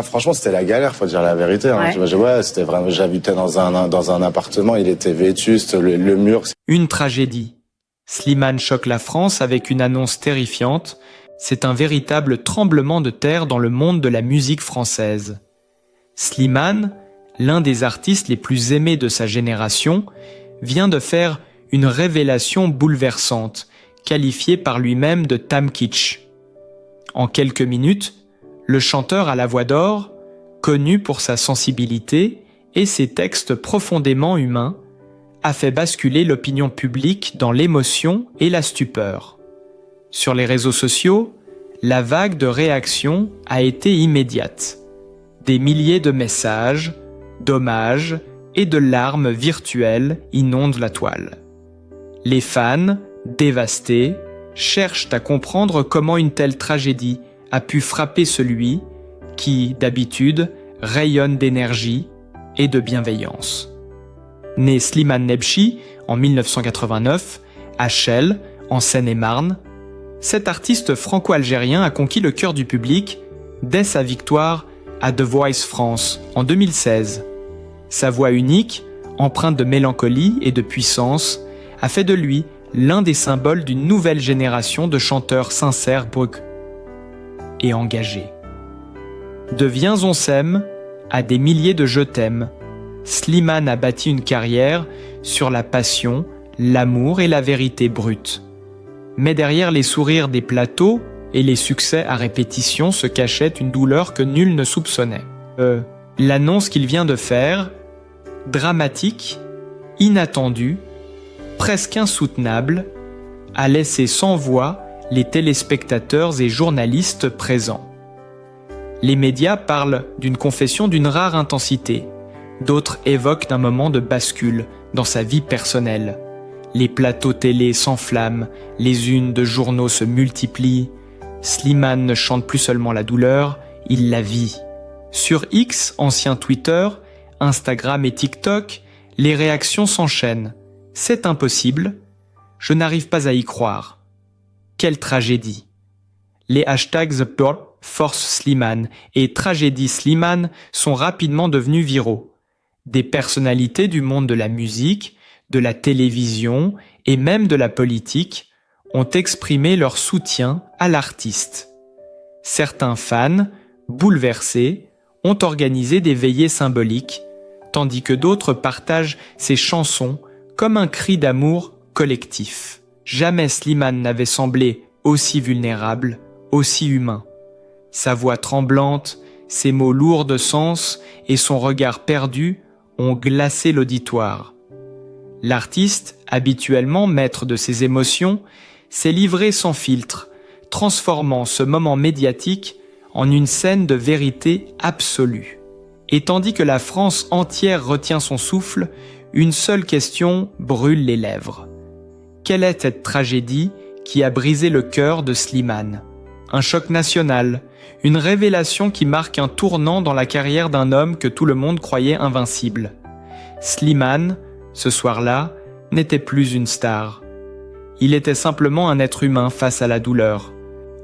Franchement, c'était la galère, faut dire la vérité. Hein. Ouais, c'était vraiment. J'habitais dans un appartement, il était vétuste, le mur. Une tragédie. Slimane choque la France avec une annonce terrifiante. C'est un véritable tremblement de terre dans le monde de la musique française. Slimane, l'un des artistes les plus aimés de sa génération, vient de faire une révélation bouleversante, qualifiée par lui-même de Tam Kitsch. En quelques minutes, le chanteur à la voix d'or, connu pour sa sensibilité et ses textes profondément humains, a fait basculer l'opinion publique dans l'émotion et la stupeur. Sur les réseaux sociaux, la vague de réactions a été immédiate. Des milliers de messages, d'hommages et de larmes virtuelles inondent la toile. Les fans, dévastés, cherchent à comprendre comment une telle tragédie a pu frapper celui qui, d'habitude, rayonne d'énergie et de bienveillance. Né Slimane Nebchi en 1989, à Chelles, en Seine-et-Marne, cet artiste franco-algérien a conquis le cœur du public dès sa victoire à The Voice France en 2016. Sa voix unique, empreinte de mélancolie et de puissance, a fait de lui l'un des symboles d'une nouvelle génération de chanteurs sincères et engagés. De Viens on s'aime à des milliers de Je t'aime, Slimane a bâti une carrière sur la passion, l'amour et la vérité brute. Mais derrière les sourires des plateaux et les succès à répétition se cachait une douleur que nul ne soupçonnait. L'annonce qu'il vient de faire, dramatique, inattendue, presque insoutenable, a laissé sans voix les téléspectateurs et journalistes présents. Les médias parlent d'une confession d'une rare intensité. D'autres évoquent d'un moment de bascule dans sa vie personnelle. Les plateaux télé s'enflamment, les unes de journaux se multiplient. Slimane ne chante plus seulement la douleur, il la vit. Sur X, ancien Twitter, Instagram et TikTok, les réactions s'enchaînent. C'est impossible, je n'arrive pas à y croire. Quelle tragédie. Les hashtags Force Slimane et Tragédie Slimane sont rapidement devenus viraux. Des personnalités du monde de la musique, de la télévision et même de la politique ont exprimé leur soutien à l'artiste. Certains fans, bouleversés, ont organisé des veillées symboliques, tandis que d'autres partagent ses chansons comme un cri d'amour collectif. Jamais Slimane n'avait semblé aussi vulnérable, aussi humain. Sa voix tremblante, ses mots lourds de sens et son regard perdu ont glacé l'auditoire. L'artiste, habituellement maître de ses émotions, s'est livré sans filtre, transformant ce moment médiatique en une scène de vérité absolue. Et tandis que la France entière retient son souffle, une seule question brûle les lèvres. Quelle est cette tragédie qui a brisé le cœur de Slimane? Un choc national, une révélation qui marque un tournant dans la carrière d'un homme que tout le monde croyait invincible. Slimane, ce soir-là, n'était plus une star. Il était simplement un être humain face à la douleur.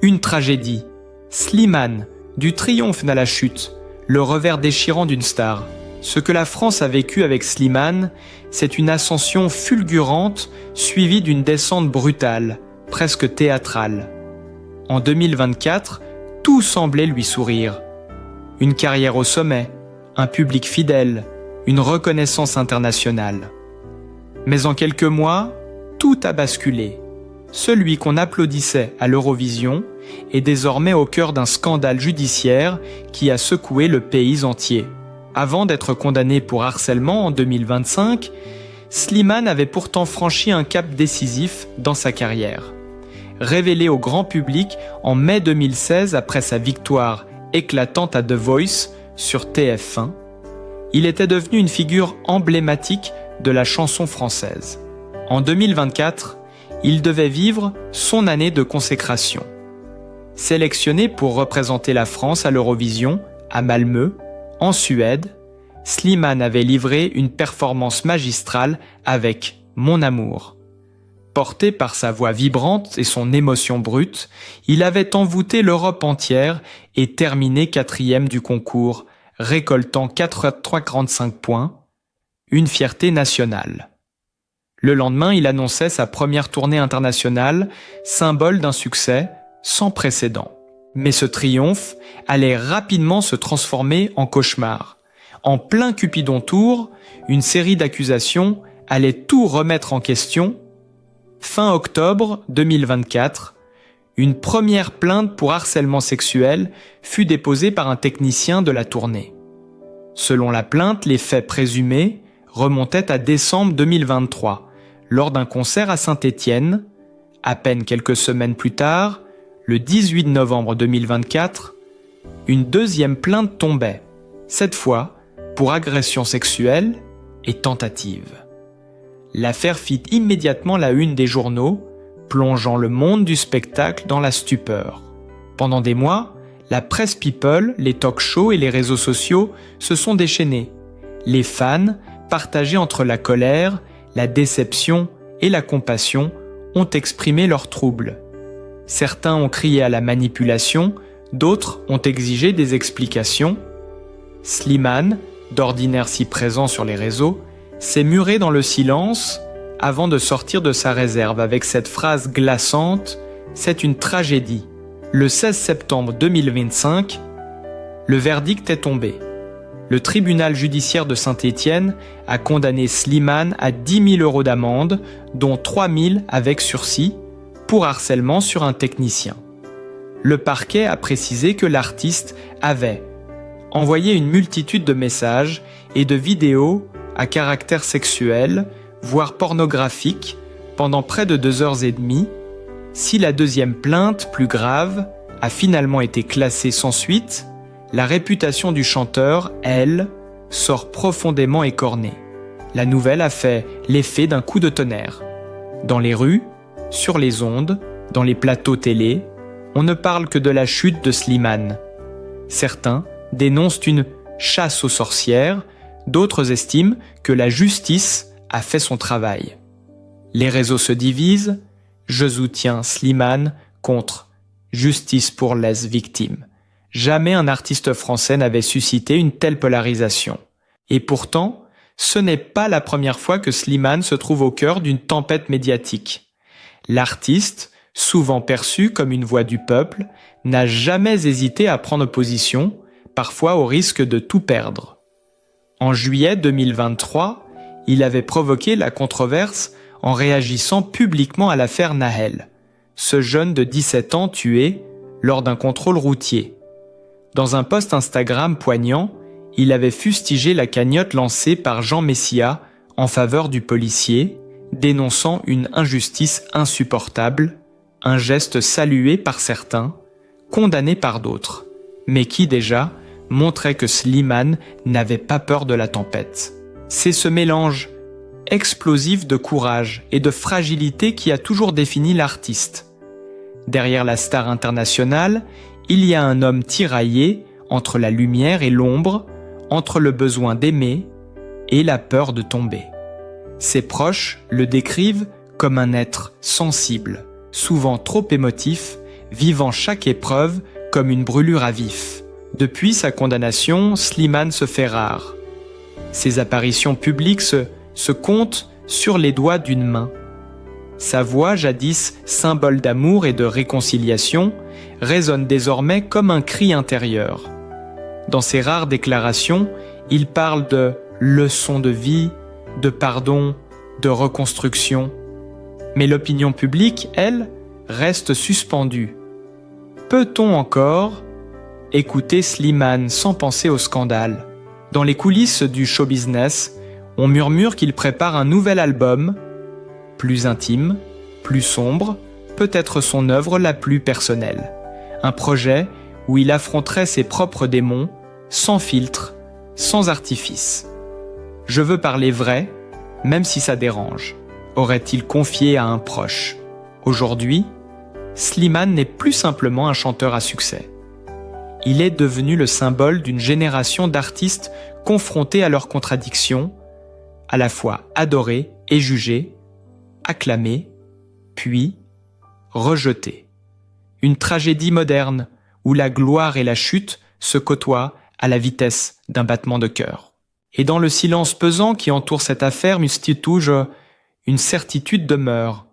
Une tragédie. Slimane, du triomphe à la chute, le revers déchirant d'une star. Ce que la France a vécu avec Slimane, c'est une ascension fulgurante suivie d'une descente brutale, presque théâtrale. En 2024, tout semblait lui sourire. Une carrière au sommet, un public fidèle, une reconnaissance internationale. Mais en quelques mois, tout a basculé. Celui qu'on applaudissait à l'Eurovision est désormais au cœur d'un scandale judiciaire qui a secoué le pays entier. Avant d'être condamné pour harcèlement en 2025, Slimane avait pourtant franchi un cap décisif dans sa carrière. Révélé au grand public en mai 2016 après sa victoire éclatante à The Voice sur TF1, il était devenu une figure emblématique de la chanson française. En 2024, il devait vivre son année de consécration. Sélectionné pour représenter la France à l'Eurovision, à Malmö, en Suède, Slimane avait livré une performance magistrale avec Mon amour. Porté par sa voix vibrante et son émotion brute, il avait envoûté l'Europe entière et terminé 4e du concours, récoltant 4,45 points, une fierté nationale. Le lendemain, il annonçait sa première tournée internationale, symbole d'un succès sans précédent. Mais ce triomphe allait rapidement se transformer en cauchemar. En plein Cupidon Tour, une série d'accusations allait tout remettre en question. Fin octobre 2024, une première plainte pour harcèlement sexuel fut déposée par un technicien de la tournée. Selon la plainte, les faits présumés remontaient à décembre 2023, lors d'un concert à Saint-Étienne. À peine quelques semaines plus tard, le 18 novembre 2024, une deuxième plainte tombait, cette fois pour agression sexuelle et tentative. L'affaire fit immédiatement la une des journaux, plongeant le monde du spectacle dans la stupeur. Pendant des mois, la presse people, les talk-shows et les réseaux sociaux se sont déchaînés. Les fans, partagés entre la colère, la déception et la compassion, ont exprimé leurs troubles. Certains ont crié à la manipulation, d'autres ont exigé des explications. Slimane, d'ordinaire si présent sur les réseaux, s'est muré dans le silence avant de sortir de sa réserve avec cette phrase glaçante « C'est une tragédie ». Le 16 septembre 2025, le verdict est tombé. Le tribunal judiciaire de Saint-Étienne a condamné Slimane à 10 000 € d'amende, dont 3 000 avec sursis, pour harcèlement sur un technicien. Le parquet a précisé que l'artiste avait envoyé une multitude de messages et de vidéos à caractère sexuel, voire pornographique, pendant près de 2h30. Si la deuxième plainte, plus grave, a finalement été classée sans suite, la réputation du chanteur, elle, sort profondément écornée. La nouvelle a fait l'effet d'un coup de tonnerre. Dans les rues, sur les ondes, dans les plateaux télé, on ne parle que de la chute de Slimane. Certains dénoncent une chasse aux sorcières, d'autres estiment que la justice a fait son travail. Les réseaux se divisent, je soutiens Slimane contre justice pour les victimes. Jamais un artiste français n'avait suscité une telle polarisation. Et pourtant, ce n'est pas la première fois que Slimane se trouve au cœur d'une tempête médiatique. L'artiste, souvent perçu comme une voix du peuple, n'a jamais hésité à prendre position, parfois au risque de tout perdre. En juillet 2023, il avait provoqué la controverse en réagissant publiquement à l'affaire Nahel, ce jeune de 17 ans tué lors d'un contrôle routier. Dans un post Instagram poignant, il avait fustigé la cagnotte lancée par Jean Messia en faveur du policier, dénonçant une injustice insupportable, un geste salué par certains, condamné par d'autres, mais qui déjà montrait que Slimane n'avait pas peur de la tempête. C'est ce mélange explosif de courage et de fragilité qui a toujours défini l'artiste. Derrière la star internationale, il y a un homme tiraillé entre la lumière et l'ombre, entre le besoin d'aimer et la peur de tomber. Ses proches le décrivent comme un être sensible, souvent trop émotif, vivant chaque épreuve comme une brûlure à vif. Depuis sa condamnation, Slimane se fait rare. Ses apparitions publiques se comptent sur les doigts d'une main. Sa voix, jadis symbole d'amour et de réconciliation, résonne désormais comme un cri intérieur. Dans ses rares déclarations, il parle de leçons de vie, de pardon, de reconstruction. Mais l'opinion publique, elle, reste suspendue. Peut-on encore écouter Slimane sans penser au scandale? Dans les coulisses du show business, on murmure qu'il prépare un nouvel album, plus intime, plus sombre, peut-être son œuvre la plus personnelle. Un projet où il affronterait ses propres démons, sans filtre, sans artifice. « Je veux parler vrai, même si ça dérange », aurait-il confié à un proche. Aujourd'hui, Slimane n'est plus simplement un chanteur à succès. Il est devenu le symbole d'une génération d'artistes confrontés à leurs contradictions, à la fois adorés et jugés, acclamés puis rejeté. Une tragédie moderne où la gloire et la chute se côtoient à la vitesse d'un battement de cœur. Et dans le silence pesant qui entoure cette affaire, Mustituj, une certitude demeure.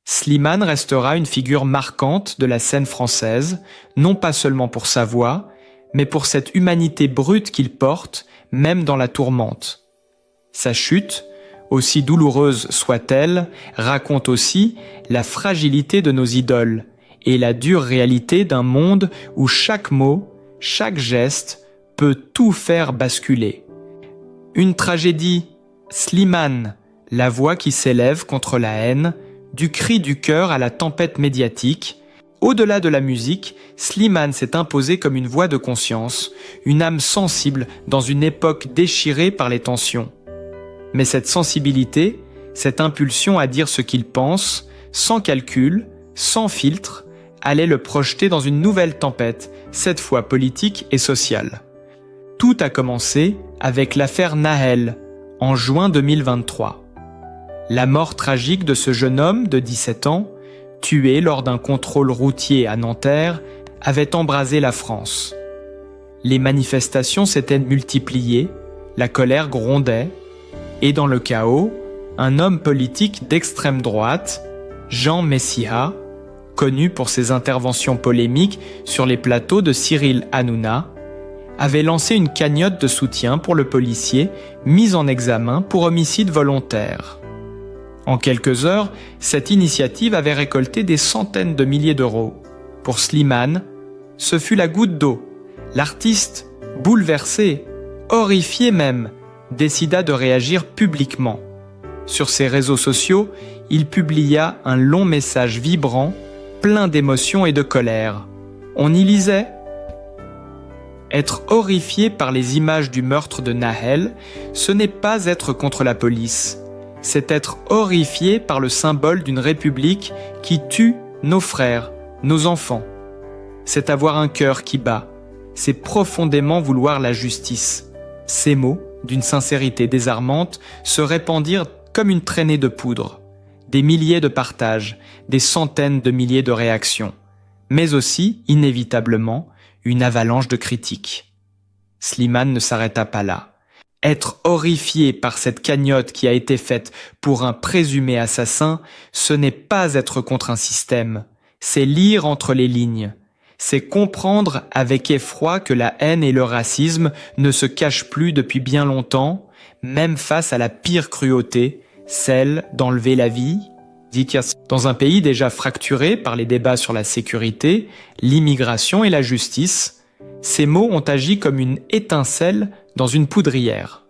Slimane restera une figure marquante de la scène française, non pas seulement pour sa voix, mais pour cette humanité brute qu'il porte, même dans la tourmente. Sa chute, aussi douloureuse soit-elle, raconte aussi la fragilité de nos idoles et la dure réalité d'un monde où chaque mot, chaque geste peut tout faire basculer. Une tragédie, Slimane, la voix qui s'élève contre la haine, du cri du cœur à la tempête médiatique. Au-delà de la musique, Slimane s'est imposé comme une voix de conscience, une âme sensible dans une époque déchirée par les tensions. Mais cette sensibilité, cette impulsion à dire ce qu'il pense, sans calcul, sans filtre, allait le projeter dans une nouvelle tempête, cette fois politique et sociale. Tout a commencé avec l'affaire Nahel, en juin 2023. La mort tragique de ce jeune homme de 17 ans, tué lors d'un contrôle routier à Nanterre, avait embrasé la France. Les manifestations s'étaient multipliées, la colère grondait, et dans le chaos, un homme politique d'extrême droite, Jean Messia, connu pour ses interventions polémiques sur les plateaux de Cyril Hanouna, avait lancé une cagnotte de soutien pour le policier mis en examen pour homicide volontaire. En quelques heures, cette initiative avait récolté des centaines de milliers d'euros. Pour Slimane, ce fut la goutte d'eau. L'artiste, bouleversé, horrifié même, décida de réagir publiquement. Sur ses réseaux sociaux, il publia un long message vibrant, plein d'émotion et de colère. On y lisait « Être horrifié par les images du meurtre de Nahel, ce n'est pas être contre la police. C'est être horrifié par le symbole d'une république qui tue nos frères, nos enfants. C'est avoir un cœur qui bat. C'est profondément vouloir la justice. » Ces mots, d'une sincérité désarmante, se répandirent comme une traînée de poudre. Des milliers de partages, des centaines de milliers de réactions, mais aussi, inévitablement, une avalanche de critiques. Slimane ne s'arrêta pas là. Être horrifié par cette cagnotte qui a été faite pour un présumé assassin, ce n'est pas être contre un système, c'est lire entre les lignes. C'est comprendre avec effroi que la haine et le racisme ne se cachent plus depuis bien longtemps, même face à la pire cruauté, celle d'enlever la vie, dit dans un pays déjà fracturé par les débats sur la sécurité, l'immigration et la justice. Ces mots ont agi comme une étincelle dans une poudrière.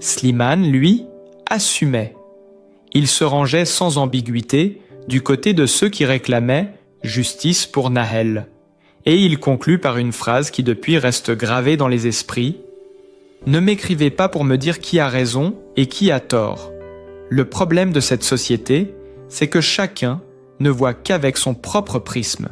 Slimane, lui, assumait. Il se rangeait sans ambiguïté du côté de ceux qui réclamaient justice pour Nahel. Et il conclut par une phrase qui depuis reste gravée dans les esprits. « Ne m'écrivez pas pour me dire qui a raison et qui a tort. Le problème de cette société, c'est que chacun ne voit qu'avec son propre prisme,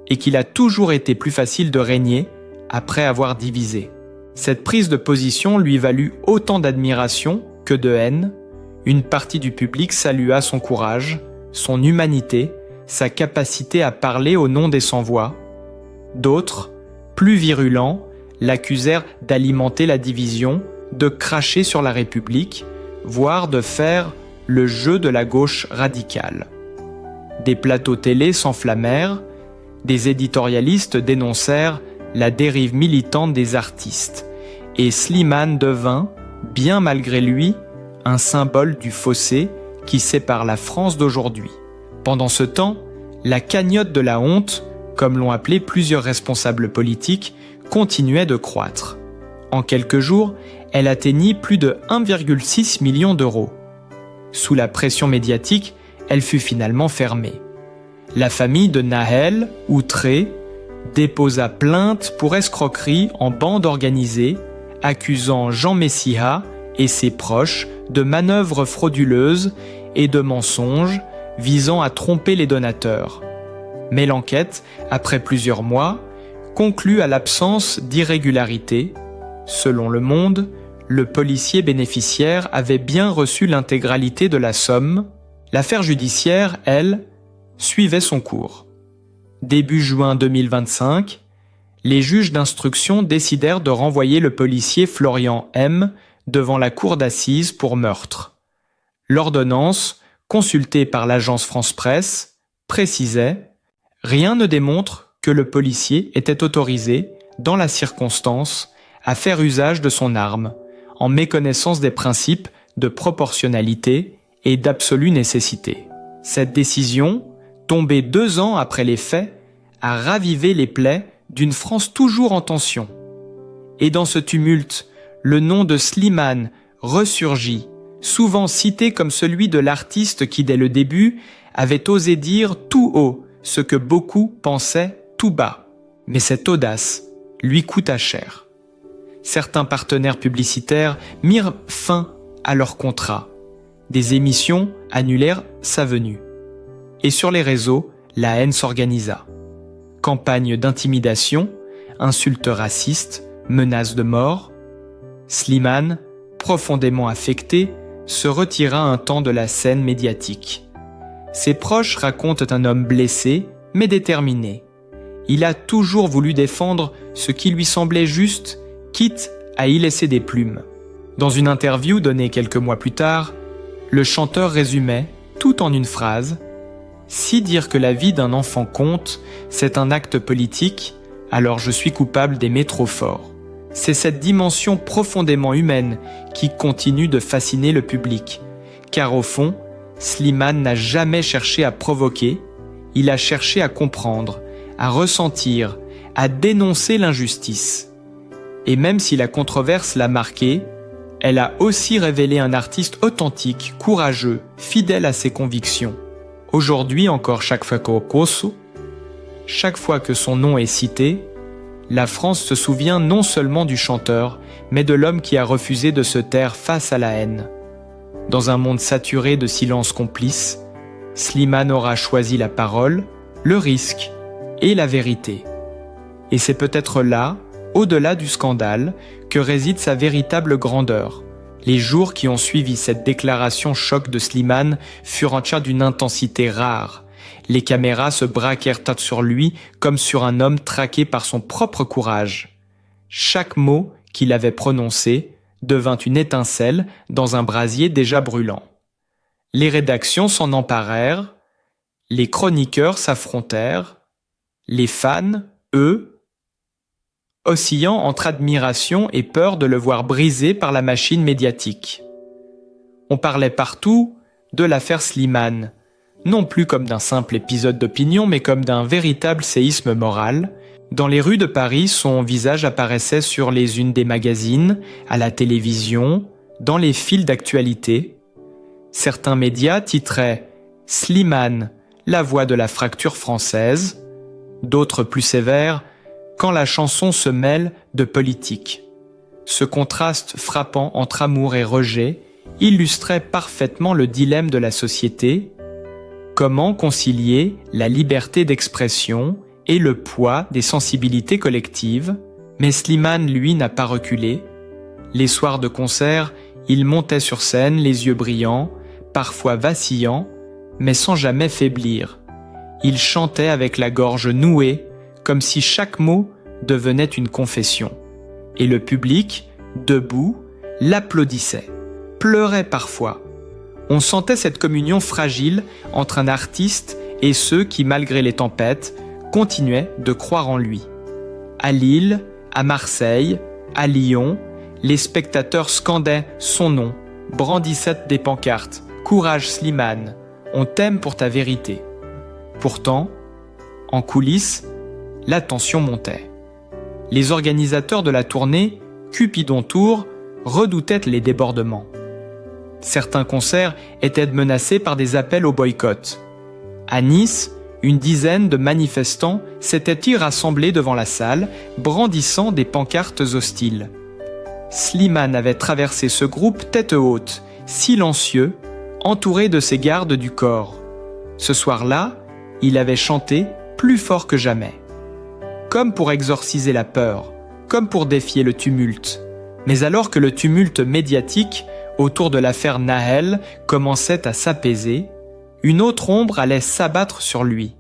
et qu'il a toujours été plus facile de régner après avoir divisé. » Cette prise de position lui valut autant d'admiration que de haine. Une partie du public salua son courage, son humanité, sa capacité à parler au nom des sans-voix. D'autres, plus virulents, l'accusèrent d'alimenter la division, de cracher sur la République, voire de faire le jeu de la gauche radicale. Des plateaux télé s'enflammèrent, des éditorialistes dénoncèrent la dérive militante des artistes, et Slimane devint, bien malgré lui, un symbole du fossé qui sépare la France d'aujourd'hui. Pendant ce temps, la cagnotte de la honte, comme l'ont appelé plusieurs responsables politiques, continuait de croître. En quelques jours, elle atteignit plus de 1,6 million d'euros. Sous la pression médiatique, elle fut finalement fermée. La famille de Nahel, outrée, déposa plainte pour escroquerie en bande organisée, accusant Jean Messia et ses proches de manœuvres frauduleuses et de mensonges visant à tromper les donateurs. Mais l'enquête, après plusieurs mois, conclut à l'absence d'irrégularité. Selon Le Monde, le policier bénéficiaire avait bien reçu l'intégralité de la somme. L'affaire judiciaire, elle, suivait son cours. Début juin 2025, les juges d'instruction décidèrent de renvoyer le policier Florian M. devant la cour d'assises pour meurtre. L'ordonnance, consultée par l'agence France-Presse, précisait « Rien ne démontre que le policier était autorisé, dans la circonstance, à faire usage de son arme, en méconnaissance des principes de proportionnalité et d'absolue nécessité. » Cette décision, tombée 2 ans après les faits, a ravivé les plaies d'une France toujours en tension. Et dans ce tumulte, le nom de Slimane ressurgit, souvent cité comme celui de l'artiste qui, dès le début, avait osé dire tout haut ce que beaucoup pensaient tout bas. Mais cette audace lui coûta cher. Certains partenaires publicitaires mirent fin à leur contrat. Des émissions annulèrent sa venue. Et sur les réseaux, la haine s'organisa. Campagne d'intimidation, insultes racistes, menaces de mort. Slimane, profondément affecté, se retira un temps de la scène médiatique. Ses proches racontent un homme blessé, mais déterminé. Il a toujours voulu défendre ce qui lui semblait juste, quitte à y laisser des plumes. Dans une interview donnée quelques mois plus tard, le chanteur résumait, tout en une phrase, « Si dire que la vie d'un enfant compte, c'est un acte politique, alors je suis coupable d'aimer trop fort. » C'est cette dimension profondément humaine qui continue de fasciner le public. Car au fond, Slimane n'a jamais cherché à provoquer, il a cherché à comprendre, à ressentir, à dénoncer l'injustice. Et même si la controverse l'a marqué, elle a aussi révélé un artiste authentique, courageux, fidèle à ses convictions. Aujourd'hui encore, chaque fois que son nom est cité, la France se souvient non seulement du chanteur, mais de l'homme qui a refusé de se taire face à la haine. Dans un monde saturé de silence complice, Slimane aura choisi la parole, le risque et la vérité. Et c'est peut-être là, au-delà du scandale, que réside sa véritable grandeur. Les jours qui ont suivi cette déclaration choc de Slimane furent entiers d'une intensité rare. Les caméras se braquèrent sur lui comme sur un homme traqué par son propre courage. Chaque mot qu'il avait prononcé devint une étincelle dans un brasier déjà brûlant. Les rédactions s'en emparèrent, les chroniqueurs s'affrontèrent, les fans, eux, oscillant entre admiration et peur de le voir brisé par la machine médiatique. On parlait partout de l'affaire Slimane, non plus comme d'un simple épisode d'opinion, mais comme d'un véritable séisme moral. Dans les rues de Paris, son visage apparaissait sur les unes des magazines, à la télévision, dans les fils d'actualité. Certains médias titraient « Slimane, la voix de la fracture française », d'autres plus sévères « Quand la chanson se mêle de politique ». Ce contraste frappant entre amour et rejet illustrait parfaitement le dilemme de la société. Comment concilier la liberté d'expression et le poids des sensibilités collectives? Mais Slimane, lui, n'a pas reculé. Les soirs de concert, il montait sur scène, les yeux brillants, parfois vacillants, mais sans jamais faiblir. Il chantait avec la gorge nouée, comme si chaque mot devenait une confession. Et le public, debout, l'applaudissait, pleurait parfois. On sentait cette communion fragile entre un artiste et ceux qui, malgré les tempêtes, continuaient de croire en lui. À Lille, à Marseille, à Lyon, les spectateurs scandaient son nom, brandissaient des pancartes « Courage Slimane, on t'aime pour ta vérité ». Pourtant, en coulisses, la tension montait. Les organisateurs de la tournée, Cupidon Tour, redoutaient les débordements. Certains concerts étaient menacés par des appels au boycott. À Nice, une dizaine de manifestants s'étaient rassemblés devant la salle, brandissant des pancartes hostiles. Slimane avait traversé ce groupe tête haute, silencieux, entouré de ses gardes du corps. Ce soir-là, il avait chanté plus fort que jamais. Comme pour exorciser la peur, comme pour défier le tumulte. Mais alors que le tumulte médiatique autour de l'affaire Nahel commençait à s'apaiser, une autre ombre allait s'abattre sur lui.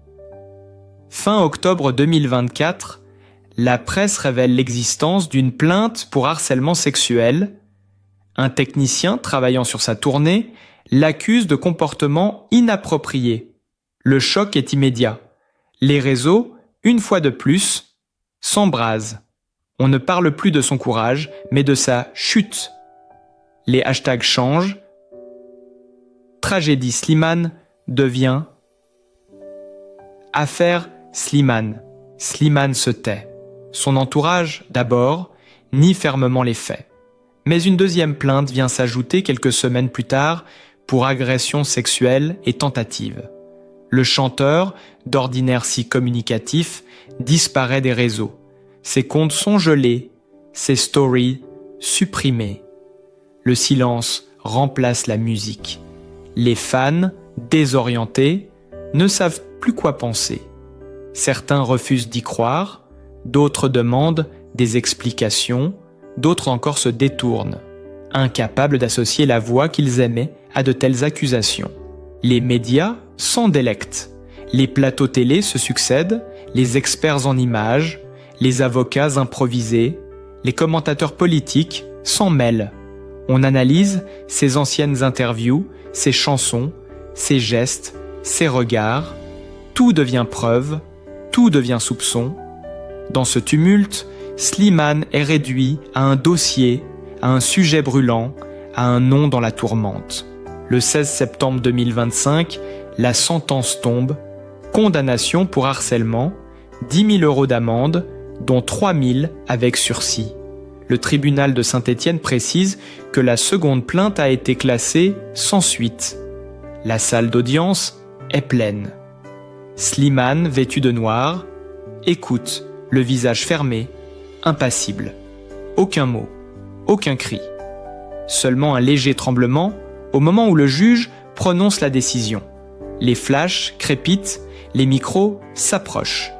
Fin octobre 2024, la presse révèle l'existence d'une plainte pour harcèlement sexuel. Un technicien travaillant sur sa tournée l'accuse de comportements inappropriés. Le choc est immédiat. Les réseaux, une fois de plus, s'embrasent. On ne parle plus de son courage, mais de sa chute. Les hashtags changent. Tragédie Slimane devient affaire Slimane. Slimane se tait. Son entourage, d'abord, nie fermement les faits. Mais une deuxième plainte vient s'ajouter quelques semaines plus tard pour agression sexuelle et tentative. Le chanteur, d'ordinaire si communicatif, disparaît des réseaux. Ses comptes sont gelés, ses stories supprimées. Le silence remplace la musique. Les fans, désorientés, ne savent plus quoi penser. Certains refusent d'y croire, d'autres demandent des explications, d'autres encore se détournent, incapables d'associer la voix qu'ils aimaient à de telles accusations. Les médias s'en délectent. Les plateaux télé se succèdent, les experts en images, les avocats improvisés, les commentateurs politiques s'en mêlent. On analyse ses anciennes interviews, ses chansons, ses gestes, ses regards. Tout devient preuve, tout devient soupçon. Dans ce tumulte, Slimane est réduit à un dossier, à un sujet brûlant, à un nom dans la tourmente. Le 16 septembre 2025, la sentence tombe. Condamnation pour harcèlement, 10 000 € d'amende, dont 3 000 avec sursis. Le tribunal de Saint-Étienne précise que la seconde plainte a été classée sans suite. La salle d'audience est pleine. Slimane, vêtu de noir, écoute, le visage fermé, impassible. Aucun mot, aucun cri. Seulement un léger tremblement au moment où le juge prononce la décision. Les flashs crépitent, les micros s'approchent.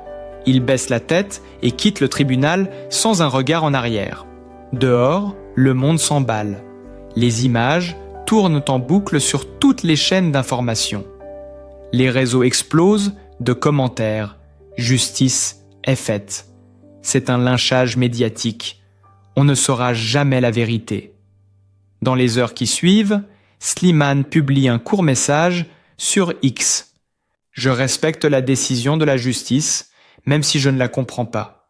Il baisse la tête et quitte le tribunal sans un regard en arrière. Dehors, le monde s'emballe. Les images tournent en boucle sur toutes les chaînes d'information. Les réseaux explosent de commentaires. Justice est faite. C'est un lynchage médiatique. On ne saura jamais la vérité. Dans les heures qui suivent, Slimane publie un court message sur X. Je respecte la décision de la justice, même si je ne la comprends pas.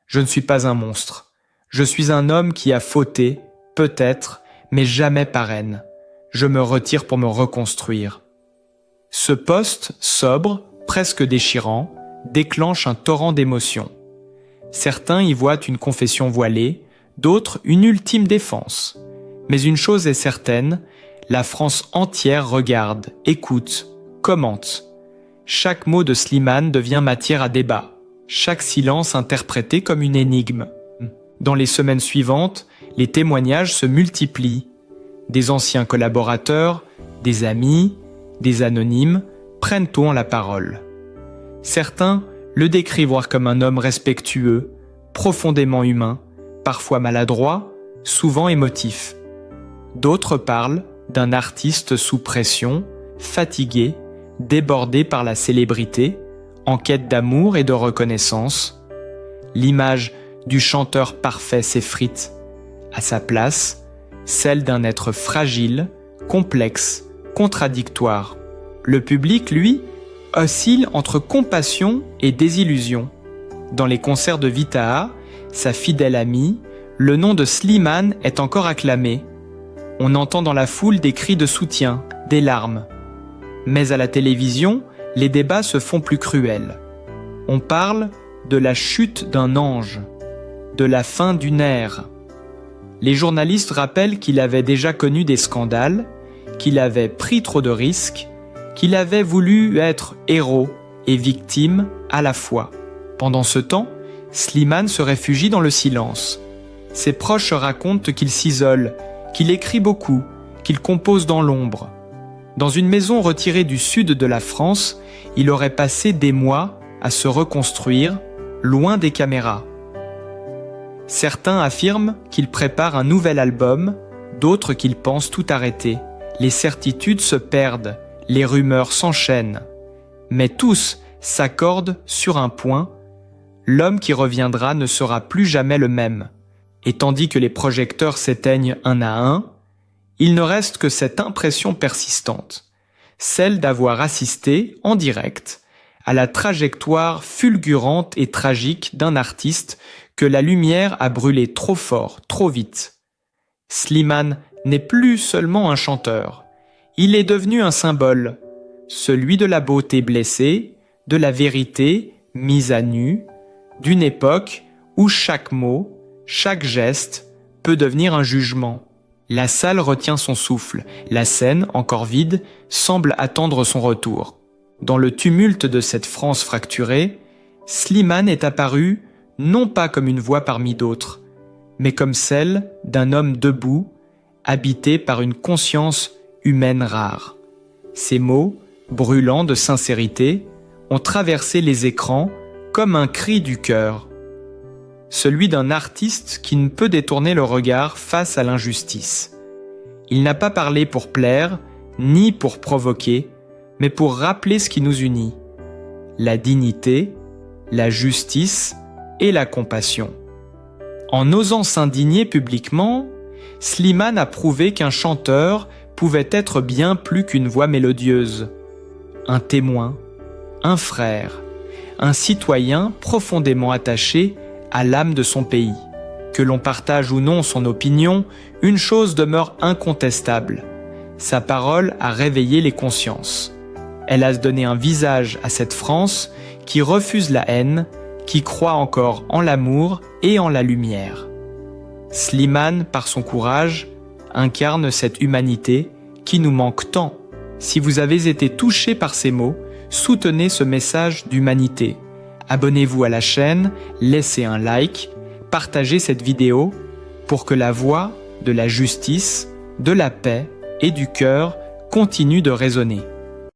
Je ne suis pas un monstre. Je suis un homme qui a fauté, peut-être, mais jamais par haine. Je me retire pour me reconstruire. Ce post sobre, presque déchirant, déclenche un torrent d'émotions. Certains y voient une confession voilée, d'autres une ultime défense. Mais une chose est certaine, la France entière regarde, écoute, commente. Chaque mot de Slimane devient matière à débat, chaque silence interprété comme une énigme. Dans les semaines suivantes, les témoignages se multiplient. Des anciens collaborateurs, des amis, des anonymes prennent tôt la parole. Certains le décrivent comme un homme respectueux, profondément humain, parfois maladroit, souvent émotif. D'autres parlent d'un artiste sous pression, fatigué, débordé par la célébrité, en quête d'amour et de reconnaissance. L'image du chanteur parfait s'effrite. À sa place, celle d'un être fragile, complexe, contradictoire. Le public, lui, oscille entre compassion et désillusion. Dans les concerts de Vitaha, sa fidèle amie, le nom de Slimane est encore acclamé. On entend dans la foule des cris de soutien, des larmes. Mais à la télévision, les débats se font plus cruels. On parle de la chute d'un ange, de la fin d'une ère. Les journalistes rappellent qu'il avait déjà connu des scandales, qu'il avait pris trop de risques, qu'il avait voulu être héros et victime à la fois. Pendant ce temps, Slimane se réfugie dans le silence. Ses proches racontent qu'il s'isole, qu'il écrit beaucoup, qu'il compose dans l'ombre. Dans une maison retirée du sud de la France, il aurait passé des mois à se reconstruire, loin des caméras. Certains affirment qu'il prépare un nouvel album, d'autres qu'il pense tout arrêter. Les certitudes se perdent, les rumeurs s'enchaînent. Mais tous s'accordent sur un point: l'homme qui reviendra ne sera plus jamais le même. Et tandis que les projecteurs s'éteignent un à un, il ne reste que cette impression persistante, celle d'avoir assisté, en direct, à la trajectoire fulgurante et tragique d'un artiste que la lumière a brûlé trop fort, trop vite. Slimane n'est plus seulement un chanteur, il est devenu un symbole, celui de la beauté blessée, de la vérité mise à nu, d'une époque où chaque mot, chaque geste peut devenir un jugement. La salle retient son souffle, la scène, encore vide, semble attendre son retour. Dans le tumulte de cette France fracturée, Slimane est apparu non pas comme une voix parmi d'autres, mais comme celle d'un homme debout, habité par une conscience humaine rare. Ces mots, brûlants de sincérité, ont traversé les écrans comme un cri du cœur. Celui d'un artiste qui ne peut détourner le regard face à l'injustice. Il n'a pas parlé pour plaire, ni pour provoquer, mais pour rappeler ce qui nous unit: la dignité, la justice et la compassion. En osant s'indigner publiquement, Slimane a prouvé qu'un chanteur pouvait être bien plus qu'une voix mélodieuse. Un témoin, un frère, un citoyen profondément attaché à l'âme de son pays. Que l'on partage ou non son opinion, une chose demeure incontestable: sa parole a réveillé les consciences. Elle a donné un visage à cette France qui refuse la haine, qui croit encore en l'amour et en la lumière. Slimane, par son courage, incarne cette humanité qui nous manque tant. Si vous avez été touché par ces mots, soutenez ce message d'humanité. Abonnez-vous à la chaîne, laissez un like, partagez cette vidéo pour que la voix de la justice, de la paix et du cœur continue de résonner.